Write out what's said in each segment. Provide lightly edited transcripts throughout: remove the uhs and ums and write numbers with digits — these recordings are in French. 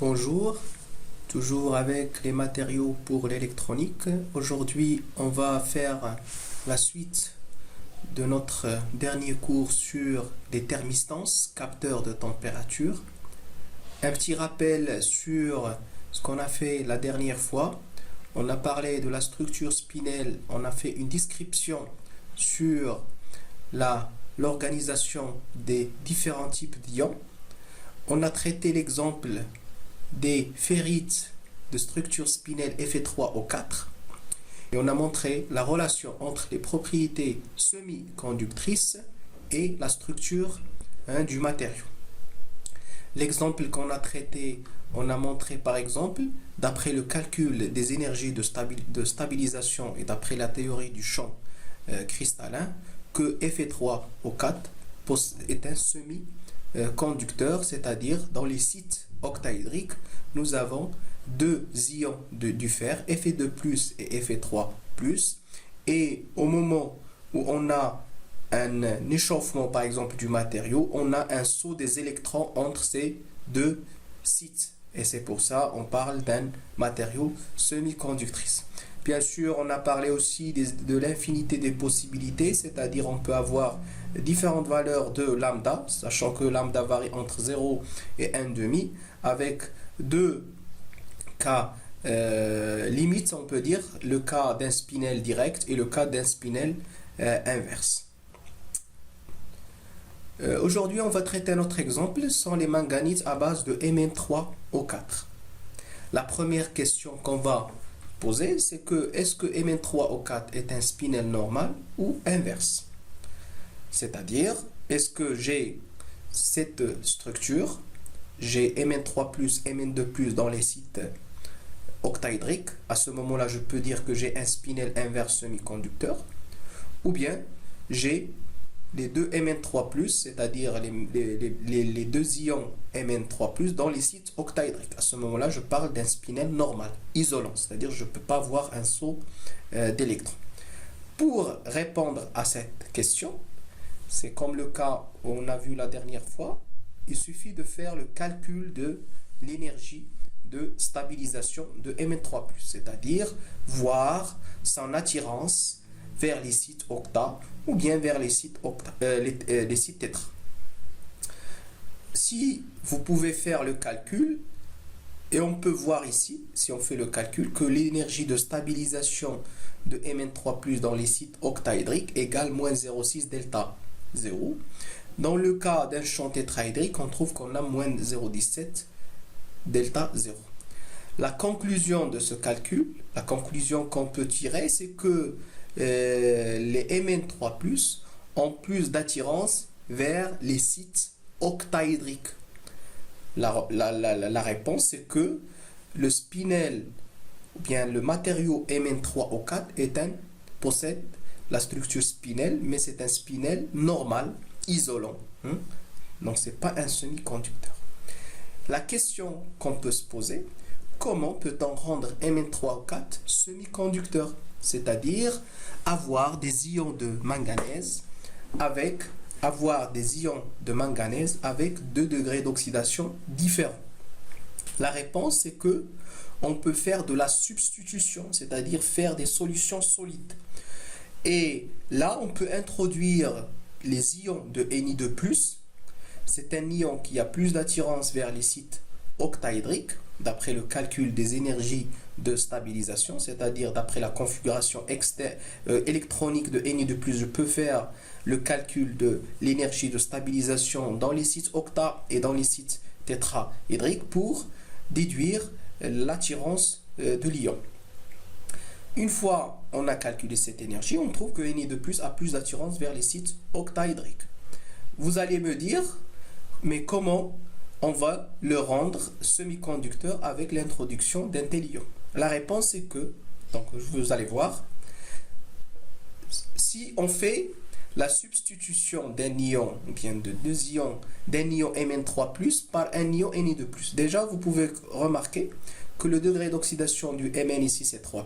Bonjour, toujours avec les matériaux pour l'électronique. Aujourd'hui, on va faire la suite de notre dernier cours sur les thermistances, capteurs de température. Un petit rappel sur ce qu'on a fait la dernière fois. On a parlé de la structure spinelle, on a fait une description sur l'organisation des différents types d'ions. On a traité l'exemple des ferrites de structure spinelle Fe3O4 et on a montré la relation entre les propriétés semi-conductrices et la structure du matériau. L'exemple qu'on a traité, on a montré par exemple, d'après le calcul des énergies de stabilisation et d'après la théorie du champ cristallin, que Fe3O4 est un semi-conducteur, c'est-à-dire dans les sites octaédriques, nous avons deux ions du fer, Fe2+ et Fe3+, et au moment où on a un échauffement par exemple du matériau, on a un saut des électrons entre ces deux sites, et c'est pour ça on parle d'un matériau semi-conductrice. Bien sûr, on a parlé aussi de l'infinité des possibilités, c'est-à-dire on peut avoir différentes valeurs de lambda, sachant que lambda varie entre 0 et 1,5, avec deux cas limites, on peut dire, le cas d'un spinel direct et le cas d'un spinel inverse. Aujourd'hui, on va traiter un autre exemple, sont les manganites à base de Mn3O4. La première question qu'on va poser, c'est que est-ce que Mn3O4 est un spinel normal ou inverse? C'est-à-dire, est-ce que j'ai cette structure, j'ai Mn3+, Mn2+, dans les sites octaédriques, à ce moment-là, je peux dire que j'ai un spinel inverse semi-conducteur, ou bien j'ai les deux Mn3+, c'est-à-dire les deux ions Mn3+, dans les sites octaédriques. À ce moment-là, je parle d'un spinel normal, isolant, c'est-à-dire je ne peux pas avoir un saut d'électrons. Pour répondre à cette question, c'est comme le cas qu'on a vu la dernière fois, il suffit de faire le calcul de l'énergie de stabilisation de Mn3+, c'est-à-dire voir son attirance vers les sites octa ou bien vers les sites tétra. Si vous pouvez faire le calcul, et on peut voir ici, si on fait le calcul, que l'énergie de stabilisation de Mn3+ dans les sites octaédriques égale moins 0,6 delta 0. Dans le cas d'un champ tétraédrique, on trouve qu'on a moins 0,17 delta 0. La conclusion de ce calcul, la conclusion qu'on peut tirer, c'est que les Mn3+ ont plus d'attirance vers les sites octaédriques. La réponse, c'est que le spinel, ou bien le matériau Mn3O4 possède la structure spinelle, mais c'est un spinel normal, isolant. Donc, ce n'est pas un semi-conducteur. La question qu'on peut se poser, comment peut-on rendre Mn3O4 semi-conducteur? C'est-à-dire avoir des ions de manganèse avec 2 degrés d'oxydation différents. La réponse, c'est que on peut faire de la substitution, c'est-à-dire faire des solutions solides. Et là, on peut introduire les ions de Ni2+. C'est un ion qui a plus d'attirance vers les sites octaédriques, d'après le calcul des énergies de stabilisation, c'est-à-dire d'après la configuration électronique de Ni2+, je peux faire le calcul de l'énergie de stabilisation dans les sites octa et dans les sites tétraédriques pour déduire l'attirance de l'ion. Une fois on a calculé cette énergie, on trouve que Ni2+ a plus d'attirance vers les sites octaédriques. Vous allez me dire, mais comment on va le rendre semi-conducteur avec l'introduction d'un tel ion? La réponse est que, donc vous allez voir, si on fait la substitution d'un ion, ou bien de deux ions, d'un ion Mn3+ par un ion Ni2+. Déjà, vous pouvez remarquer que le degré d'oxydation du Mn ici c'est 3+,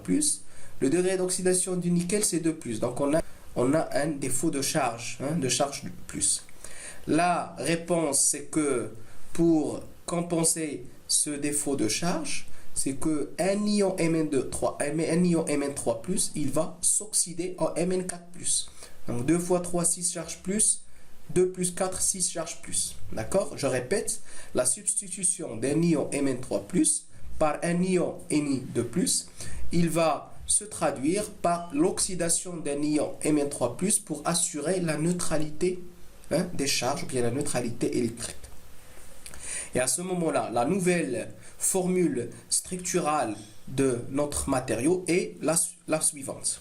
le degré d'oxydation du nickel c'est 2+. Donc on a un défaut de charge, de charge plus. La réponse c'est que pour compenser ce défaut de charge, c'est que un ion Mn3, un ion Mn3+, il va s'oxyder en Mn4+. Donc 2 fois 3, 6 charges plus, 2 plus 4, 6 charges plus. D'accord? Je répète, la substitution d'un ion Mn3+, par un ion Ni2+, il va se traduire par l'oxydation d'un ion Mn3+, pour assurer la neutralité des charges, ou bien la neutralité électrique. Et à ce moment-là, la nouvelle formule structurale de notre matériau est la suivante.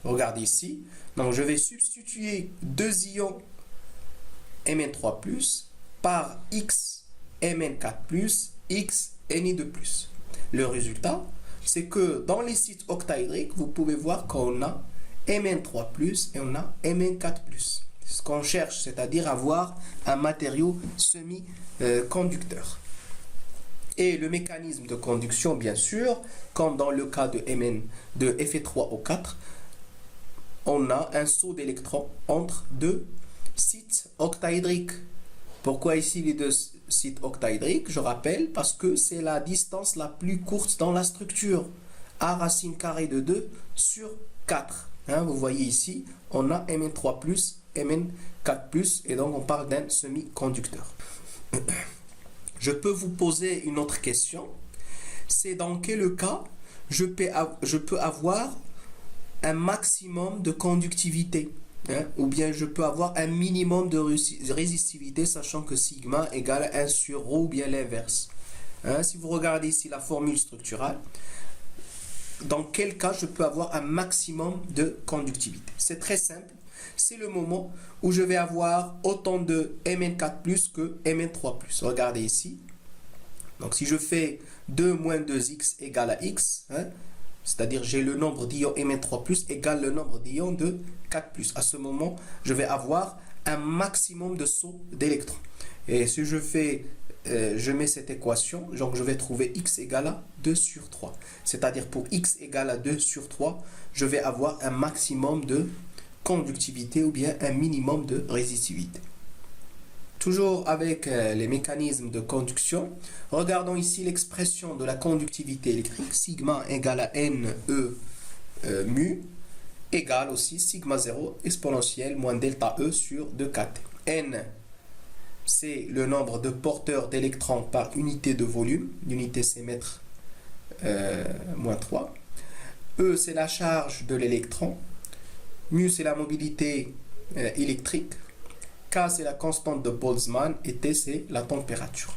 Regardez ici. Donc, je vais substituer deux ions Mn3+, par X Mn4+, X Ni2+. Le résultat, c'est que dans les sites octaédriques, vous pouvez voir qu'on a Mn3+, et on a Mn4+. Ce qu'on cherche, c'est-à-dire avoir un matériau semi-conducteur. Et le mécanisme de conduction, bien sûr, comme dans le cas de Fe3O4, on a un saut d'électrons entre deux sites octaédriques. Pourquoi ici les deux sites octaédriques? Je rappelle, parce que c'est la distance la plus courte dans la structure. A racine carrée de 2 sur 4. Vous voyez ici, on a Mn3+, Mn4+, et donc on parle d'un semi-conducteur. Je peux vous poser une autre question. C'est dans quel cas je peux avoir un maximum de conductivité, ou bien je peux avoir un minimum de résistivité, sachant que sigma égale 1 sur ρ, ou bien l'inverse. Si vous regardez ici la formule structurale, dans quel cas je peux avoir un maximum de conductivité? C'est très simple. C'est le moment où je vais avoir autant de Mn4+ que Mn3+. Regardez ici. Donc si je fais 2 moins 2x égale à x, c'est-à-dire j'ai le nombre d'ions Mn3+ égale le nombre d'ions de 4+. À ce moment, je vais avoir un maximum de sauts d'électrons. Et si je mets cette équation, donc je vais trouver x égale à 2 sur 3. C'est-à-dire pour x égale à 2 sur 3, je vais avoir un maximum de conductivité ou bien un minimum de résistivité. Toujours avec les mécanismes de conduction, regardons ici l'expression de la conductivité électrique. Sigma égale à NE mu égale aussi sigma 0 exponentielle moins delta E sur 2kt. N, c'est le nombre de porteurs d'électrons par unité de volume. L'unité c'est mètre moins 3. E, c'est la charge de l'électron. Mu, c'est la mobilité électrique. K, c'est la constante de Boltzmann. Et T, c'est la température.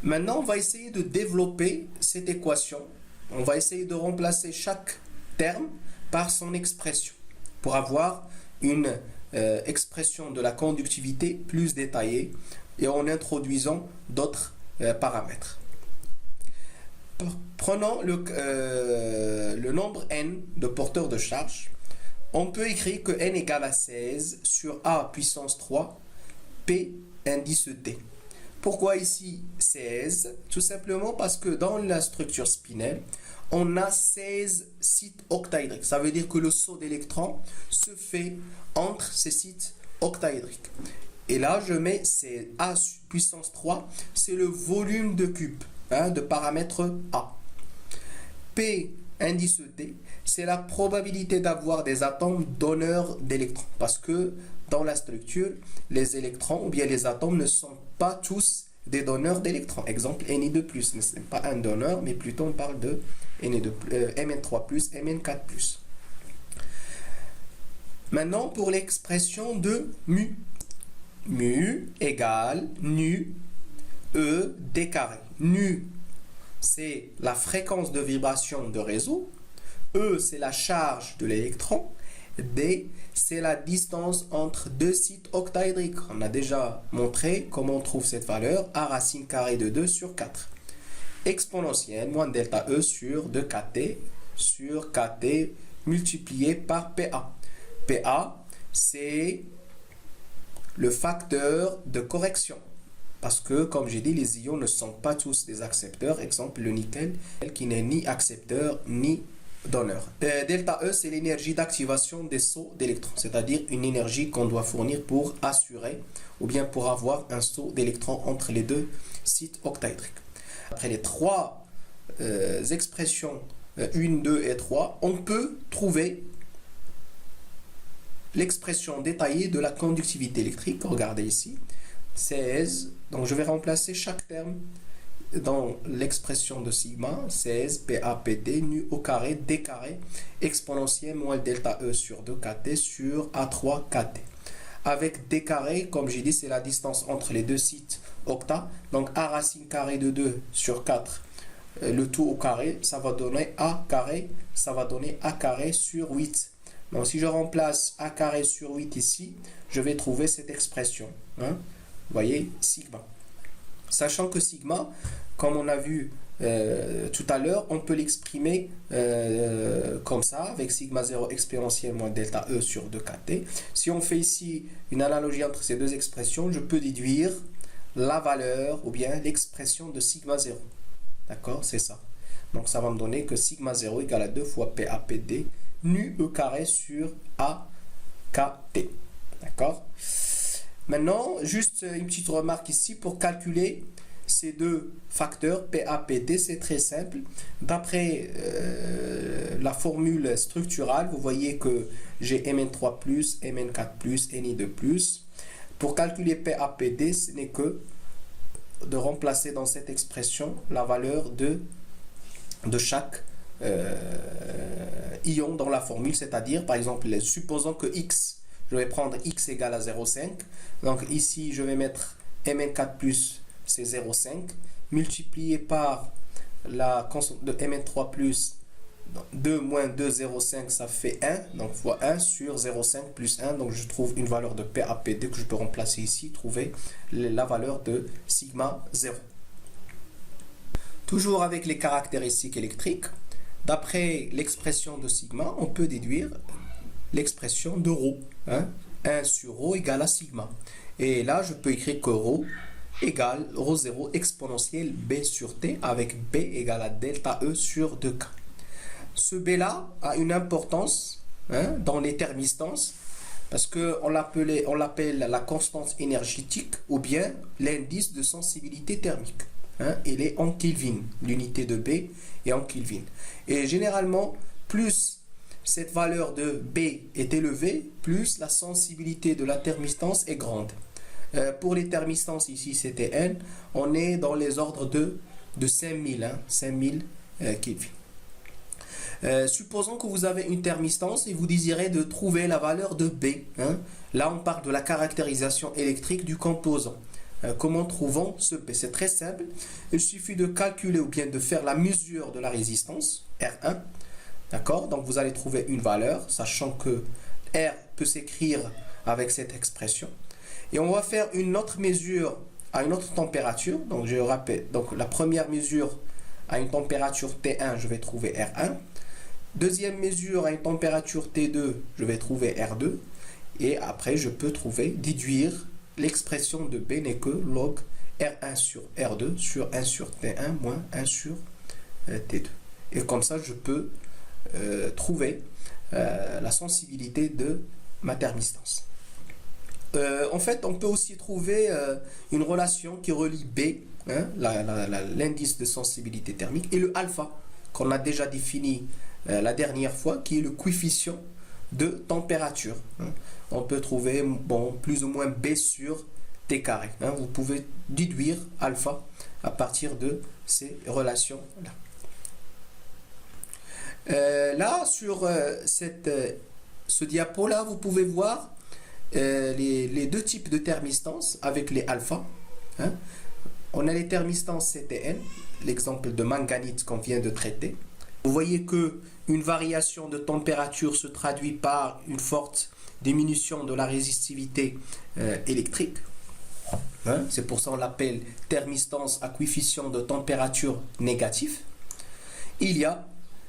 Maintenant, on va essayer de développer cette équation. On va essayer de remplacer chaque terme par son expression pour avoir une expression de la conductivité plus détaillée et en introduisant d'autres paramètres. Prenons le nombre n de porteurs de charge. On peut écrire que n égale à 16 sur A puissance 3 P indice T. Pourquoi ici 16? Tout simplement parce que dans la structure spinelle, on a 16 sites octaédriques. Ça veut dire que le saut d'électrons se fait entre ces sites octaédriques. Et là, je mets c'est A puissance 3, c'est le volume de cube de paramètre A. P indice T, c'est la probabilité d'avoir des atomes donneurs d'électrons. Parce que dans la structure, les électrons ou bien les atomes ne sont pas tous des donneurs d'électrons. Exemple, Ni2+, ce n'est pas un donneur, mais plutôt on parle de Mn3+, Mn4+. Maintenant, pour l'expression de mu. Mu égale nu E d carré. Nu, c'est la fréquence de vibration de réseau. E, c'est la charge de l'électron. D, c'est la distance entre deux sites octaédriques. On a déjà montré comment on trouve cette valeur. A racine carrée de 2 sur 4. Exponentielle moins delta E sur 2kt sur kt multiplié par PA. PA, c'est le facteur de correction. Parce que, comme j'ai dit, les ions ne sont pas tous des accepteurs. Exemple, le nickel, qui n'est ni accepteur ni donneur. Delta E, c'est l'énergie d'activation des sauts d'électrons, c'est-à-dire une énergie qu'on doit fournir pour assurer ou bien pour avoir un saut d'électrons entre les deux sites octaédriques. Après les trois expressions 1, 2 et 3, on peut trouver l'expression détaillée de la conductivité électrique. Regardez ici, 16. Donc je vais remplacer chaque terme dans l'expression de sigma, 16 PAPD nu au carré D carré exponentielle moins delta E sur 2 KT sur A3 KT. Avec D carré, comme j'ai dit, c'est la distance entre les deux sites octa. Donc A racine carrée de 2 sur 4, le tout au carré, ça va donner A carré, ça va donner A carré sur 8. Donc si je remplace A carré sur 8 ici, je vais trouver cette expression. Hein? Vous voyez, sigma. Sachant que sigma, comme on a vu tout à l'heure, on peut l'exprimer comme ça, avec sigma 0 exponentielle moins delta E sur 2 kt. Si on fait ici une analogie entre ces deux expressions, je peux déduire la valeur ou bien l'expression de sigma 0. D'accord, c'est ça. Donc ça va me donner que sigma 0 égale à 2 fois PAPD nu E carré sur AKT. D'accord. Maintenant, juste une petite remarque ici pour calculer ces deux facteurs PAPD, c'est très simple. D'après la formule structurale, vous voyez que j'ai Mn3+, Mn4+, Ni2+. Pour calculer PAPD, ce n'est que de remplacer dans cette expression la valeur de chaque ion dans la formule, c'est-à-dire, par exemple, supposons que X, je vais prendre X égale à 0,5. Donc ici, je vais mettre Mn4+, c'est 0,5, multiplié par la constante de Mn3+, 2 moins 2, 0,5, ça fait 1. Donc fois 1 sur 0,5 plus 1. Donc je trouve une valeur de PAPD que je peux remplacer ici, trouver la valeur de sigma 0. Toujours avec les caractéristiques électriques, d'après l'expression de sigma, on peut déduire l'expression de ρ. Hein? 1 sur ρ égale à sigma. Et là, je peux écrire que ρ égale ρ0 exponentielle B sur T avec B égale à delta E sur 2K. Ce B-là a une importance dans les thermistances parce qu'on l'appelle la constante énergétique ou bien l'indice de sensibilité thermique. Il est en Kelvin. L'unité de B est en Kelvin. Et généralement, plus cette valeur de B est élevée, plus la sensibilité de la thermistance est grande. Pour les thermistances, ici c'était N, on est dans les ordres de 5000, 5000 Kelvin. Supposons que vous avez une thermistance et vous désirez de trouver la valeur de B. Là, on parle de la caractérisation électrique du composant. Comment trouvons ce B? C'est très simple. Il suffit de calculer ou bien de faire la mesure de la résistance, R1. D'accord? Donc, vous allez trouver une valeur, sachant que R peut s'écrire avec cette expression. Et on va faire une autre mesure à une autre température. Donc, je rappelle, donc la première mesure à une température T1, je vais trouver R1. Deuxième mesure à une température T2, je vais trouver R2. Et après, je peux déduire l'expression de B n'est que log R1 sur R2 sur 1 sur T1 moins 1 sur T2. Et comme ça, je peux trouver la sensibilité de ma thermistance. En fait, on peut aussi trouver une relation qui relie B, l'indice de sensibilité thermique, et le alpha, qu'on a déjà défini la dernière fois, qui est le coefficient de température. On peut trouver plus ou moins B sur T carré. Vous pouvez déduire alpha à partir de ces relations-là. Là, sur ce diapo-là, vous pouvez voir les deux types de thermistance avec les alpha. On a les thermistances CTN, l'exemple de manganite qu'on vient de traiter. Vous voyez que une variation de température se traduit par une forte diminution de la résistivité électrique. C'est pour ça qu'on l'appelle thermistance à coefficient de température négatif. Il y a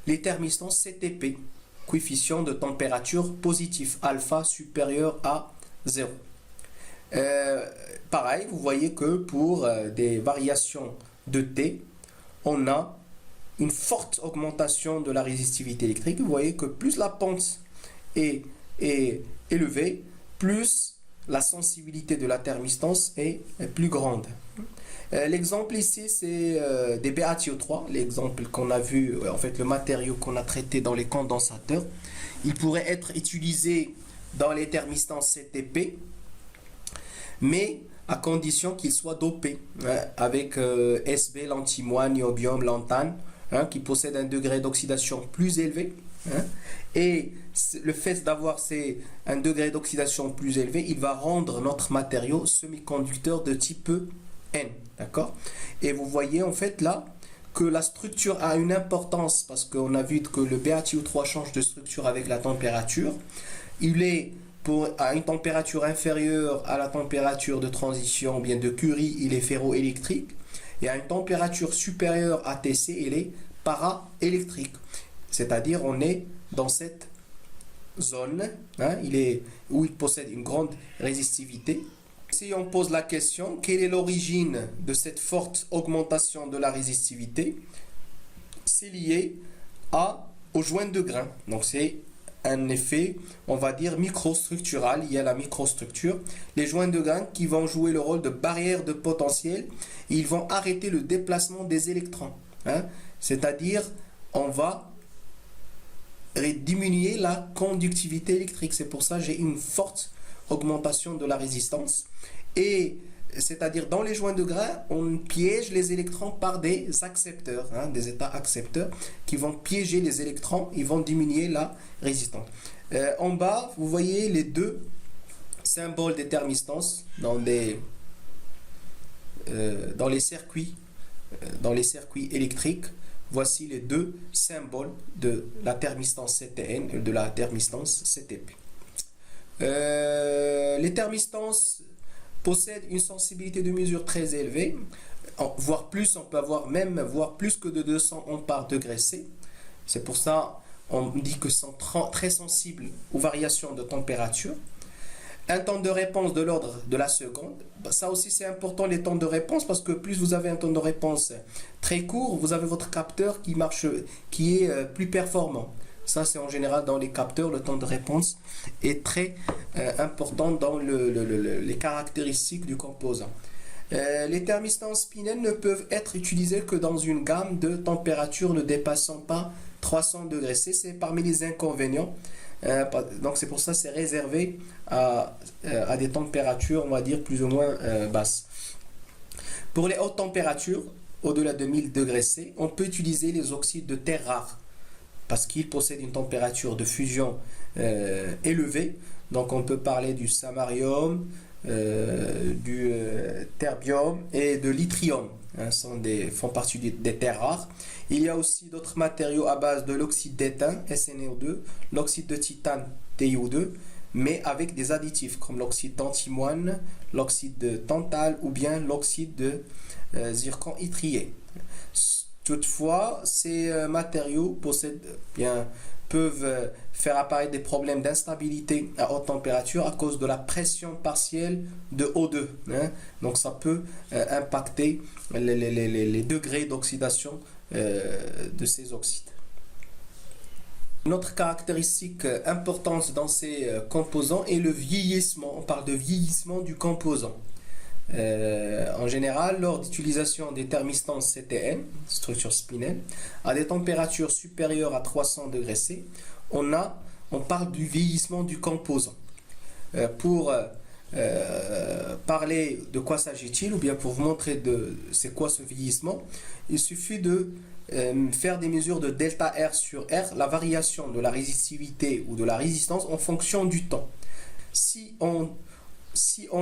les thermistances CTP, coefficient de température positif, alpha supérieur à 0. Pareil, vous voyez que pour des variations de T, on a une forte augmentation de la résistivité électrique. Vous voyez que plus la pente est élevée, plus la sensibilité de la thermistance est plus grande. L'exemple ici, c'est des BaTiO3, l'exemple qu'on a vu, en fait le matériau qu'on a traité dans les condensateurs. Il pourrait être utilisé dans les thermistances CTP, mais à condition qu'il soit dopé avec SB, l'antimoine, niobium, lantane, qui possède un degré d'oxydation plus élevé. Et le fait d'avoir un degré d'oxydation plus élevé, il va rendre notre matériau semi-conducteur de type N. D'accord? Et vous voyez en fait là que la structure a une importance parce qu'on a vu que le BaTiO3 change de structure avec la température. Il est à une température inférieure à la température de transition ou bien de Curie, il est ferroélectrique. Et à une température supérieure à TC, il est paraélectrique. C'est-à-dire on est dans cette zone où il possède une grande résistivité. Si on pose la question, quelle est l'origine de cette forte augmentation de la résistivité? C'est lié aux joints de grains. Donc c'est un effet, on va dire, microstructural. Il y a la microstructure. Les joints de grains qui vont jouer le rôle de barrière de potentiel. Ils vont arrêter le déplacement des électrons. C'est-à-dire, on va diminuer la conductivité électrique. C'est pour ça que j'ai une forte augmentation de la résistance. Et c'est-à-dire dans les joints de grains, on piège les électrons par des accepteurs, des états accepteurs qui vont piéger les électrons, ils vont diminuer la résistance. En bas, vous voyez les deux symboles des thermistances dans les circuits électriques. Voici les deux symboles de la thermistance CTN et de la thermistance CTP. Les thermistances possèdent une sensibilité de mesure très élevée, voire plus, on peut avoir voire plus que de 200 ohms par degré C. C'est pour ça on dit que sont très sensibles aux variations de température. Un temps de réponse de l'ordre de la seconde. Ça aussi c'est important, les temps de réponse, parce que plus vous avez un temps de réponse très court, vous avez votre capteur qui est plus performant. Ça, c'est en général dans les capteurs, le temps de réponse est très important dans les caractéristiques du composant. Les thermistances spinel ne peuvent être utilisés que dans une gamme de températures ne dépassant pas 300 degrés C. C'est parmi les inconvénients. Donc c'est pour ça que c'est réservé à des températures, on va dire, plus ou moins basses. Pour les hautes températures, au-delà de 1000 degrés C, on peut utiliser les oxydes de terre rares, parce qu'ils possèdent une température de fusion élevée. Donc on peut parler du samarium, du terbium et de l'yttrium. Font partie des terres rares. Il y a aussi d'autres matériaux à base de l'oxyde d'étain, SnO2, l'oxyde de titane, TiO2, mais avec des additifs comme l'oxyde d'antimoine, l'oxyde de tantale ou bien l'oxyde de zircon yttrié. Toutefois, ces matériaux peuvent faire apparaître des problèmes d'instabilité à haute température à cause de la pression partielle de O2. Donc ça peut impacter les degrés d'oxydation de ces oxydes. Une autre caractéristique importante dans ces composants est le vieillissement. On parle de vieillissement du composant. En général, lors d'utilisation des thermistances CTN, structure spinel, à des températures supérieures à 300 degrés C, on parle du vieillissement du composant. Pour parler de quoi s'agit-il, ou bien pour vous montrer c'est quoi ce vieillissement, il suffit de faire des mesures de delta R sur R, la variation de la résistivité ou de la résistance en fonction du temps. Si on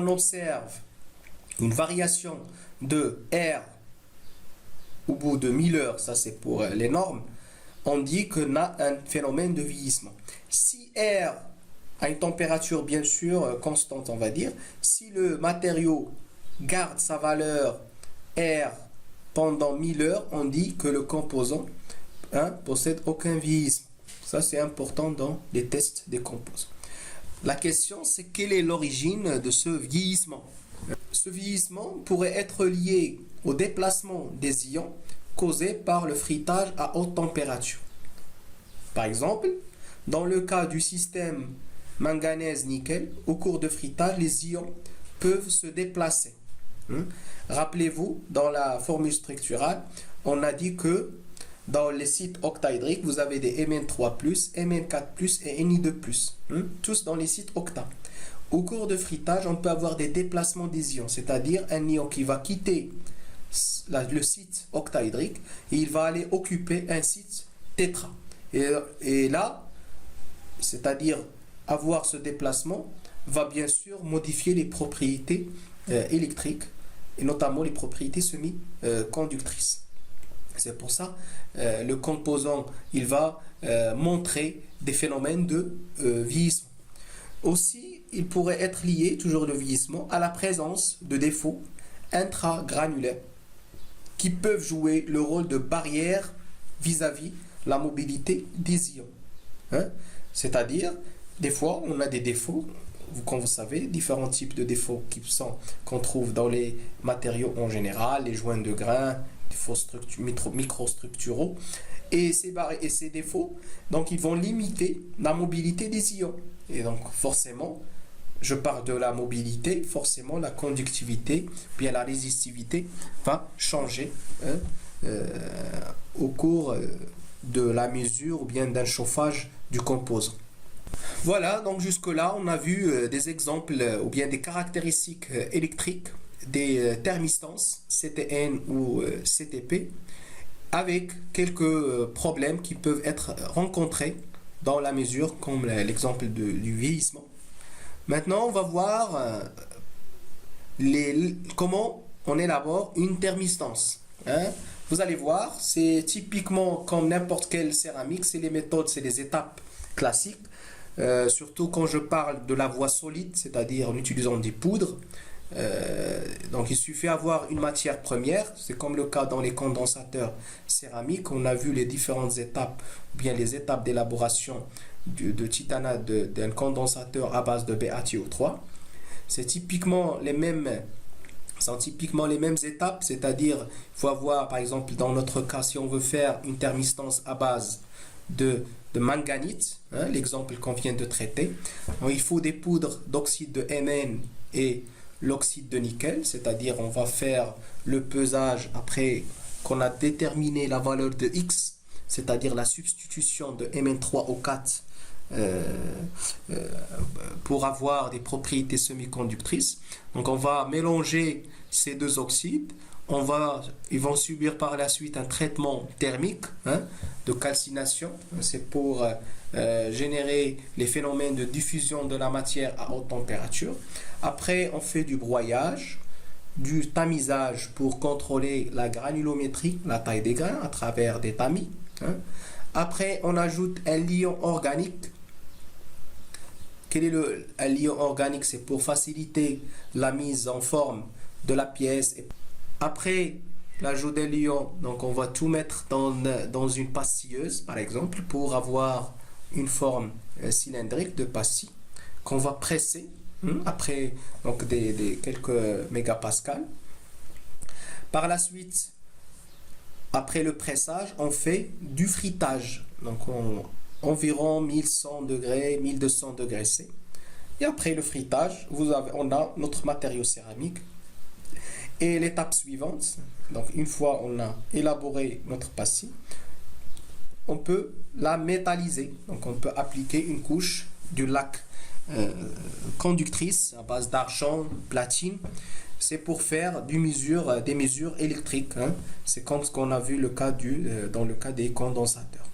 observe une variation de R au bout de 1000 heures, ça c'est pour les normes, on dit qu'on a un phénomène de vieillissement. Si R a une température bien sûr constante, on va dire, si le matériau garde sa valeur R pendant 1000 heures, on dit que le composant possède aucun vieillissement. Ça c'est important dans les tests des composants. La question c'est quelle est l'origine de ce vieillissement? Ce vieillissement pourrait être lié au déplacement des ions causés par le frittage à haute température. Par exemple, dans le cas du système manganèse-nickel, au cours de frittage, les ions peuvent se déplacer. Rappelez-vous, dans la formule structurale, on a dit que dans les sites octaédriques, vous avez des Mn3+, Mn4+, et Ni2+, tous dans les sites octa. Au cours de frittage, on peut avoir des déplacements des ions, c'est-à-dire un ion qui va quitter le site octaédrique et il va aller occuper un site tétra. Et là, c'est-à-dire avoir ce déplacement, va bien sûr modifier les propriétés électriques et notamment les propriétés semi-conductrices. C'est pour ça le composant il va montrer des phénomènes de vieillissement. Aussi, il pourrait être lié, toujours le vieillissement, à la présence de défauts intragranulaires qui peuvent jouer le rôle de barrière vis-à-vis la mobilité des ions. C'est-à-dire, des fois, on a des défauts, comme vous savez, différents types de défauts qu'on trouve dans les matériaux en général, les joints de grains, défauts microstructuraux, et ces défauts, donc ils vont limiter la mobilité des ions. Et donc forcément, je parle de la mobilité, forcément la conductivité, bien la résistivité va changer au cours de la mesure ou bien d'un chauffage du composant. Voilà, donc jusque-là, on a vu des exemples ou bien des caractéristiques électriques des thermistances CTN ou CTP avec quelques problèmes qui peuvent être rencontrés dans la mesure, comme l'exemple du vieillissement. Maintenant, on va voir comment on élabore une thermistance. Vous allez voir, c'est typiquement comme n'importe quelle céramique, c'est les méthodes, c'est les étapes classiques. Surtout quand je parle de la voie solide, c'est-à-dire en utilisant des poudres. Donc il suffit d'avoir une matière première, c'est comme le cas dans les condensateurs céramiques. On a vu les différentes étapes, ou bien les étapes d'élaboration de titanate d'un condensateur à base de BaTiO3. C'est typiquement les mêmes étapes, c'est-à-dire il faut avoir, par exemple dans notre cas, si on veut faire une thermistance à base de manganite, l'exemple qu'on vient de traiter, donc, il faut des poudres d'oxyde de Mn et l'oxyde de nickel, c'est-à-dire on va faire le pesage après qu'on a déterminé la valeur de X, c'est-à-dire la substitution de Mn3O4 pour avoir des propriétés semi-conductrices. Donc on va mélanger ces deux oxydes, ils vont subir par la suite un traitement thermique de calcination, c'est pour générer les phénomènes de diffusion de la matière à haute température. Après on fait du broyage, du tamisage pour contrôler la granulométrie, la taille des grains à travers des tamis. Après on ajoute un liant organique. Quel est un liant organique? C'est pour faciliter la mise en forme de la pièce. Après l'ajout des liants, donc on va tout mettre dans une pastilleuse par exemple pour avoir une forme cylindrique de pastille qu'on va presser après donc des quelques mégapascales. Par la suite, après le pressage, on fait du frittage, donc environ 1100 degrés, 1200 degrés C. Et après le frittage, on a notre matériau céramique. Et l'étape suivante, donc une fois on a élaboré notre pastille, on peut la métalliser. Donc on peut appliquer une couche du lac conductrice à base d'argent, platine. C'est pour faire des mesures électriques. C'est comme ce qu'on a vu dans le cas des condensateurs.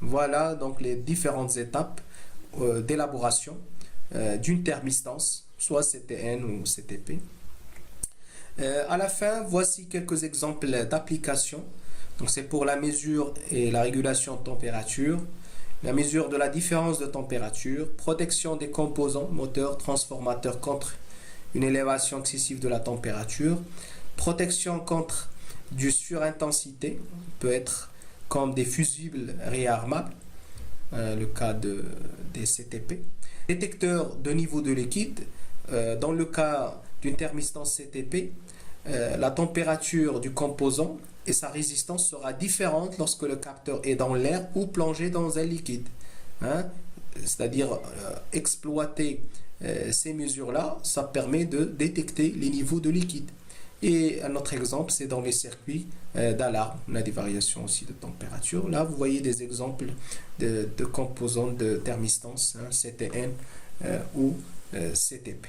Voilà donc les différentes étapes d'élaboration d'une thermistance, soit CTN ou CTP. À la fin, voici quelques exemples d'applications. Donc c'est pour la mesure et la régulation de température, la mesure de la différence de température, protection des composants, moteurs, transformateurs contre une élévation excessive de la température, protection contre du surintensité, peut être comme des fusibles réarmables, le cas des CTP, détecteur de niveau de liquide, dans le cas d'une thermistance CTP, la température du composant et sa résistance sera différente lorsque le capteur est dans l'air ou plongé dans un liquide. Hein? C'est-à-dire exploiter ces mesures-là, ça permet de détecter les niveaux de liquide. Et un autre exemple, c'est dans les circuits d'alarme. On a des variations aussi de température. Là, vous voyez des exemples de composantes de thermistance, hein, CTN ou CTP.